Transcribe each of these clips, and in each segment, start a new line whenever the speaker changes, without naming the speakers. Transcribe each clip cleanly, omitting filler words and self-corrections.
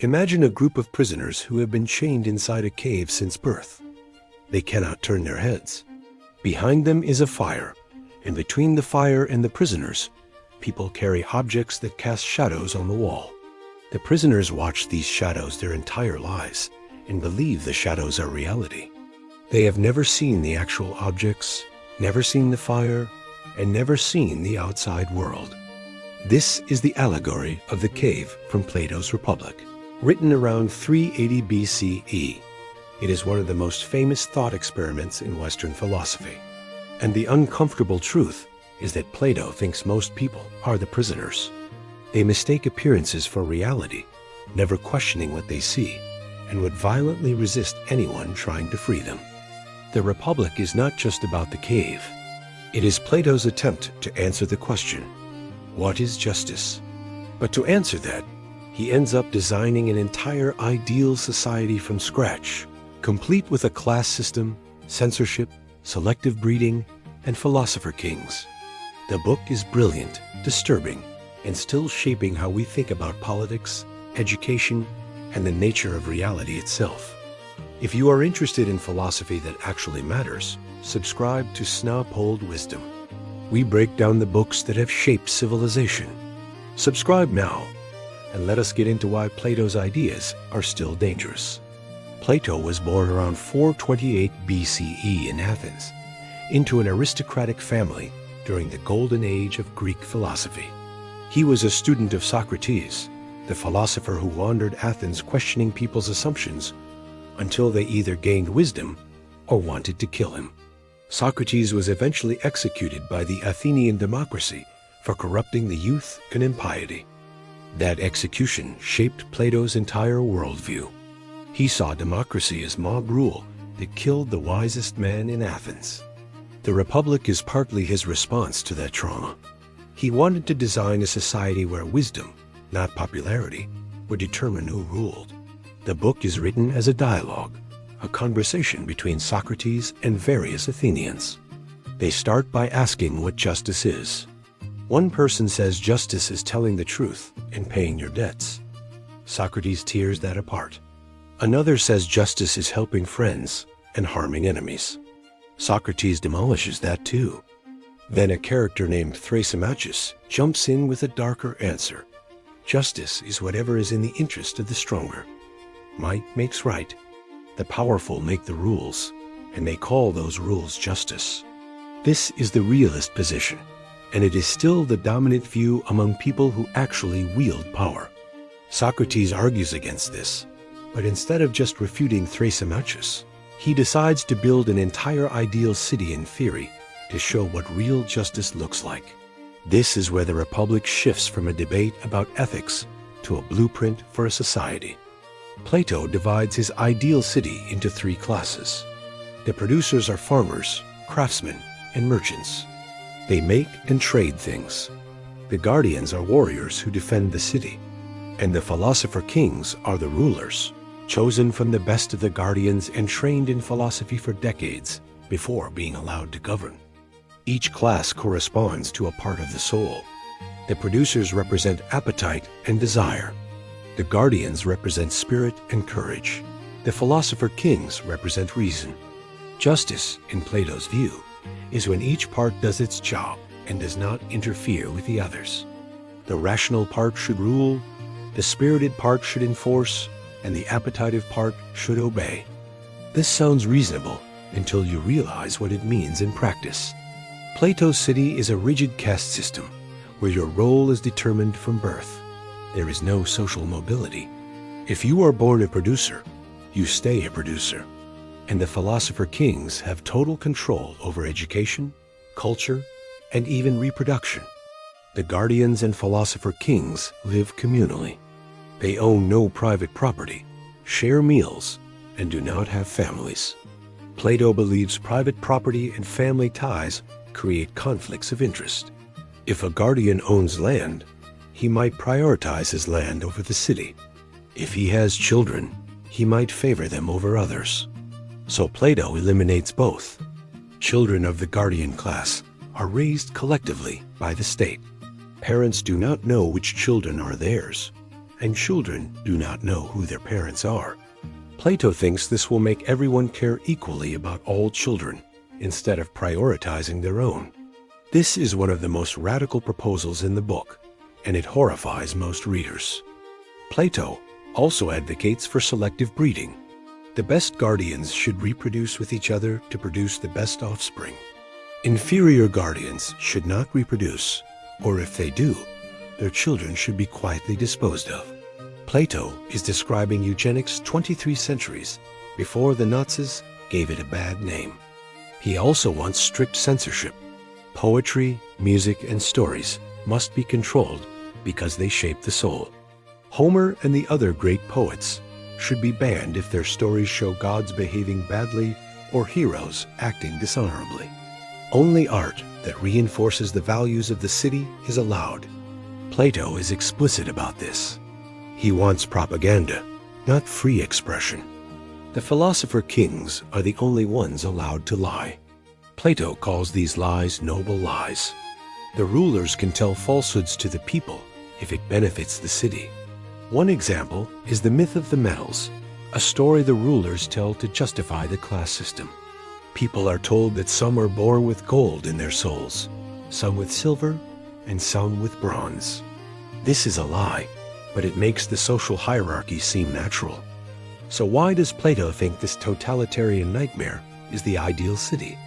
Imagine a group of prisoners who have been chained inside a cave since birth. They cannot turn their heads. Behind them is a fire, and between the fire and the prisoners, people carry objects that cast shadows on the wall. The prisoners watch these shadows their entire lives and believe the shadows are reality. They have never seen the actual objects, never seen the fire, and never seen the outside world. This is the allegory of the cave from Plato's Republic, written around 380 BCE. It is one of the most famous thought experiments in Western philosophy. And the uncomfortable truth is that Plato thinks most people are the prisoners. They mistake appearances for reality, never questioning what they see, and would violently resist anyone trying to free them. The Republic is not just about the cave. It is Plato's attempt to answer the question, what is justice? But to answer that, he ends up designing an entire ideal society from scratch, complete with a class system, censorship, selective breeding, and philosopher kings. The book is brilliant, disturbing, and still shaping how we think about politics, education, and the nature of reality itself. If you are interested in philosophy that actually matters, subscribe to SnapOldWisdom. We break down the books that have shaped civilization. Subscribe now, and let us get into why Plato's ideas are still dangerous. Plato was born around 428 BCE in Athens, into an aristocratic family during the golden age of Greek philosophy. He was a student of Socrates, the philosopher who wandered Athens questioning people's assumptions until they either gained wisdom or wanted to kill him. Socrates was eventually executed by the Athenian democracy for corrupting the youth and impiety. That execution shaped Plato's entire worldview. He saw democracy as mob rule that killed the wisest man in Athens. The Republic is partly his response to that trauma. He wanted to design a society where wisdom, not popularity, would determine who ruled. The book is written as a dialogue, a conversation between Socrates and various Athenians. They start by asking what justice is. One person says justice is telling the truth and paying your debts. Socrates tears that apart. Another says justice is helping friends and harming enemies. Socrates demolishes that too. Then a character named Thrasymachus jumps in with a darker answer. Justice is whatever is in the interest of the stronger. Might makes right. The powerful make the rules, and they call those rules justice. This is the realist position, and it is still the dominant view among people who actually wield power. Socrates argues against this, but instead of just refuting Thrasymachus, he decides to build an entire ideal city in theory to show what real justice looks like. This is where the Republic shifts from a debate about ethics to a blueprint for a society. Plato divides his ideal city into three classes. The producers are farmers, craftsmen, and merchants. They make and trade things. The guardians are warriors who defend the city. And the philosopher kings are the rulers, chosen from the best of the guardians and trained in philosophy for decades before being allowed to govern. Each class corresponds to a part of the soul. The producers represent appetite and desire. The guardians represent spirit and courage. The philosopher kings represent reason. Justice, in Plato's view, is when each part does its job and does not interfere with the others. The rational part should rule, the spirited part should enforce, and the appetitive part should obey. This sounds reasonable until you realize what it means in practice. Plato's city is a rigid caste system where your role is determined from birth. There is no social mobility. If you are born a producer, you stay a producer. And the philosopher kings have total control over education, culture, and even reproduction. The guardians and philosopher kings live communally. They own no private property, share meals, and do not have families. Plato believes private property and family ties create conflicts of interest. If a guardian owns land, he might prioritize his land over the city. If he has children, he might favor them over others. So Plato eliminates both. Children of the guardian class are raised collectively by the state. Parents do not know which children are theirs, and children do not know who their parents are. Plato thinks this will make everyone care equally about all children, instead of prioritizing their own. This is one of the most radical proposals in the book, and it horrifies most readers. Plato also advocates for selective breeding. The best guardians should reproduce with each other to produce the best offspring. Inferior guardians should not reproduce, or if they do, their children should be quietly disposed of. Plato is describing eugenics 23 centuries before the Nazis gave it a bad name. He also wants strict censorship. Poetry, music, and stories must be controlled because they shape the soul. Homer and the other great poets should be banned if their stories show gods behaving badly or heroes acting dishonorably. Only art that reinforces the values of the city is allowed. Plato is explicit about this. He wants propaganda, not free expression. The Philosopher Kings are the only ones allowed to lie. Plato calls these lies noble lies. The rulers can tell falsehoods to the people if it benefits the city. One example is the myth of the metals, a story the rulers tell to justify the class system. People are told that some are born with gold in their souls, some with silver, and some with bronze. This is a lie, but it makes the social hierarchy seem natural. So why does Plato think this totalitarian nightmare is the ideal city?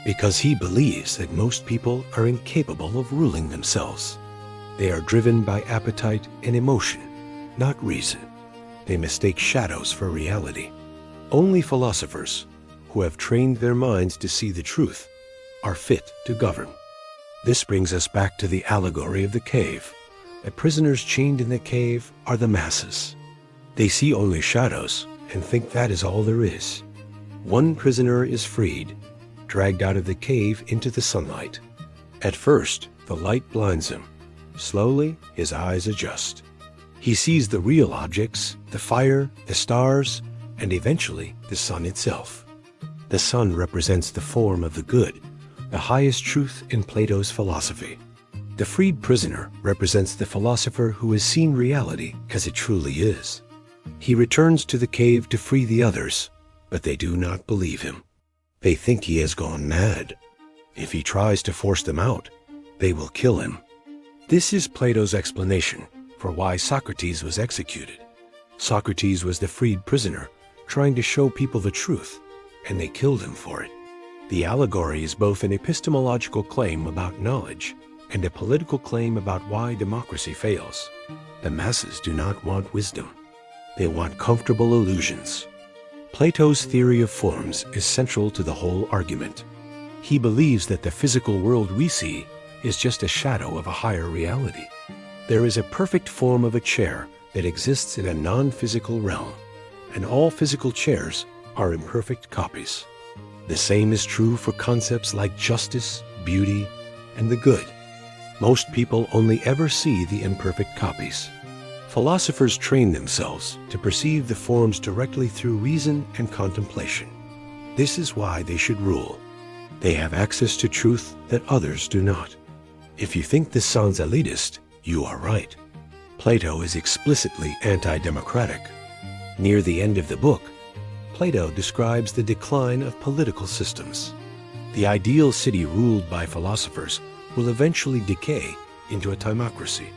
Because he believes that most people are incapable of ruling themselves. They are driven by appetite and emotion, not reason. They mistake shadows for reality. Only philosophers, who have trained their minds to see the truth, are fit to govern. This brings us back to the allegory of the cave. The prisoners chained in the cave are the masses. They see only shadows and think that is all there is. One prisoner is freed, dragged out of the cave into the sunlight. At first, the light blinds him. Slowly, his eyes adjust. He sees the real objects, the fire, the stars, and eventually the sun itself. The sun represents the form of the good, the highest truth in Plato's philosophy. The freed prisoner represents the philosopher who has seen reality as it truly is. He returns to the cave to free the others, but they do not believe him. They think he has gone mad. If he tries to force them out, they will kill him. This is Plato's explanation for why Socrates was executed. Socrates was the freed prisoner trying to show people the truth, and they killed him for it. The allegory is both an epistemological claim about knowledge and a political claim about why democracy fails. The masses do not want wisdom. They want comfortable illusions. Plato's theory of forms is central to the whole argument. He believes that the physical world we see is just a shadow of a higher reality. There is a perfect form of a chair that exists in a non-physical realm, and all physical chairs are imperfect copies. The same is true for concepts like justice, beauty, and the good. Most people only ever see the imperfect copies. Philosophers train themselves to perceive the forms directly through reason and contemplation. This is why they should rule. They have access to truth that others do not. If you think this sounds elitist, you are right. Plato is explicitly anti-democratic. Near the end of the book, Plato describes the decline of political systems. The ideal city ruled by philosophers will eventually decay into a timocracy,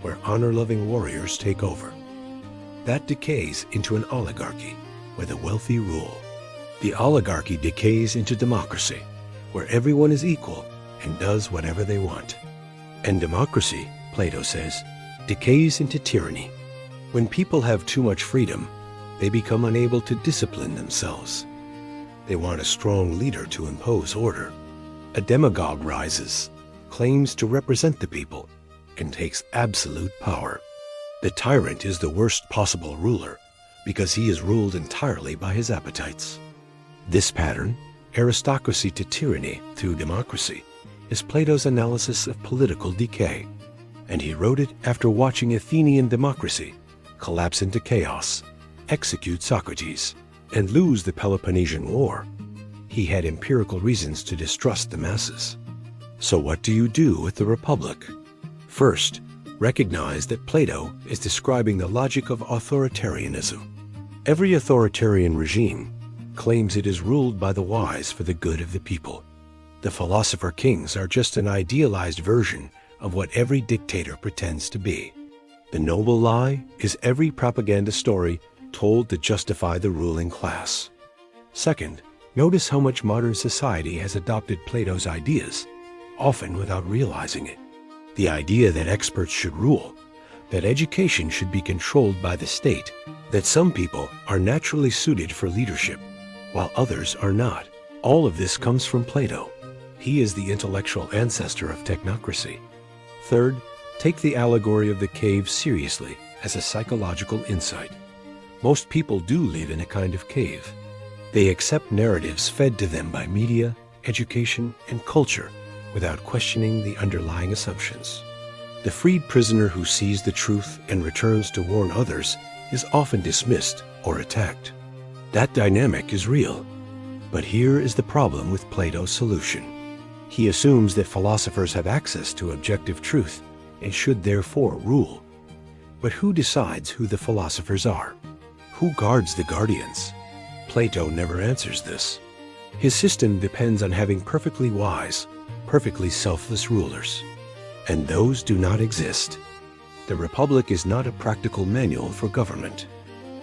where honor-loving warriors take over. That decays into an oligarchy, where the wealthy rule. The oligarchy decays into democracy, where everyone is equal and does whatever they want. And democracy, Plato says, decays into tyranny. When people have too much freedom, they become unable to discipline themselves. They want a strong leader to impose order. A demagogue rises, claims to represent the people, and takes absolute power. The tyrant is the worst possible ruler because he is ruled entirely by his appetites. This pattern, aristocracy to tyranny through democracy, is Plato's analysis of political decay, and he wrote it after watching Athenian democracy collapse into chaos, execute Socrates, and lose the Peloponnesian War. He had empirical reasons to distrust the masses. So what do you do with the Republic? First, Recognize that Plato is describing the logic of authoritarianism. Every authoritarian regime claims it is ruled by the wise for the good of the people. The Philosopher Kings are just an idealized version of what every dictator pretends to be. The noble lie is every propaganda story told to justify the ruling class. Second, notice how much modern society has adopted Plato's ideas, often without realizing it. The idea that experts should rule, that education should be controlled by the state, that some people are naturally suited for leadership, while others are not. All of this comes from Plato. He is the intellectual ancestor of technocracy. Third, take the allegory of the cave seriously as a psychological insight. Most people do live in a kind of cave. They accept narratives fed to them by media, education, and culture without questioning the underlying assumptions. The freed prisoner who sees the truth and returns to warn others is often dismissed or attacked. That dynamic is real. But here is the problem with Plato's solution. He assumes that philosophers have access to objective truth and should therefore rule. But who decides who the philosophers are? Who guards the guardians? Plato never answers this. His system depends on having perfectly wise, perfectly selfless rulers. And those do not exist. The Republic is not a practical manual for government.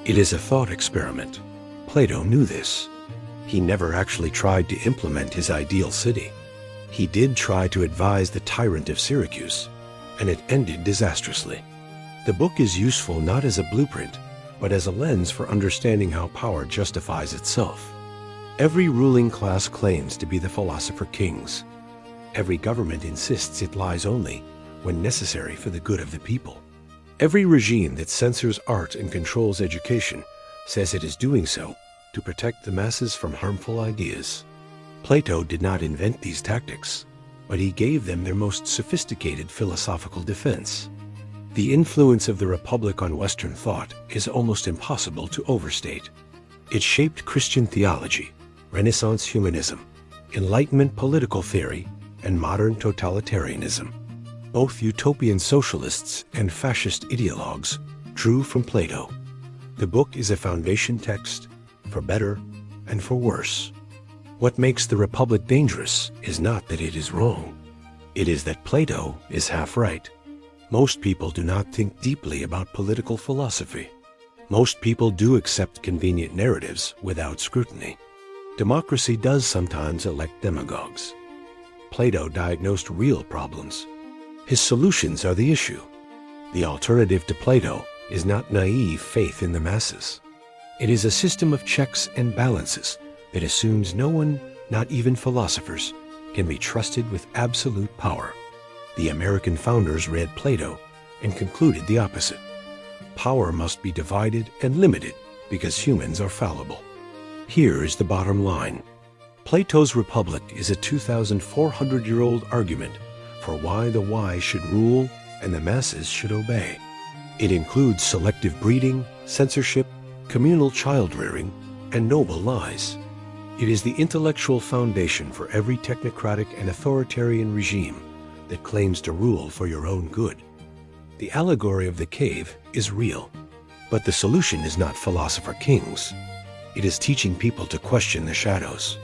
It is a thought experiment. Plato knew this. He never actually tried to implement his ideal city. He did try to advise the tyrant of Syracuse, and it ended disastrously. The book is useful not as a blueprint, but as a lens for understanding how power justifies itself. Every ruling class claims to be the Philosopher Kings. Every government insists it lies only when necessary for the good of the people. Every regime that censors art and controls education says it is doing so to protect the masses from harmful ideas. Plato did not invent these tactics, but he gave them their most sophisticated philosophical defense. The influence of the Republic on Western thought is almost impossible to overstate. It shaped Christian theology, Renaissance humanism, Enlightenment political theory, and modern totalitarianism. Both utopian socialists and fascist ideologues drew from Plato. The book is a foundation text for better and for worse. What makes the Republic dangerous is not that it is wrong. It is that Plato is half right. Most people do not think deeply about political philosophy. Most people do accept convenient narratives without scrutiny. Democracy does sometimes elect demagogues. Plato diagnosed real problems. His solutions are the issue. The alternative to Plato is not naive faith in the masses. It is a system of checks and balances that assumes no one, not even philosophers, can be trusted with absolute power. The American founders read Plato and concluded the opposite. Power must be divided and limited because humans are fallible. Here is the bottom line. Plato's Republic is a 2,400-year-old argument for why the wise should rule and the masses should obey. It includes selective breeding, censorship, communal child-rearing, and noble lies. It is the intellectual foundation for every technocratic and authoritarian regime that claims to rule for your own good. The allegory of the cave is real, but the solution is not Philosopher Kings. It is teaching people to question the shadows.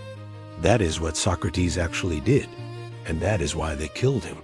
That is what Socrates actually did, and that is why they killed him.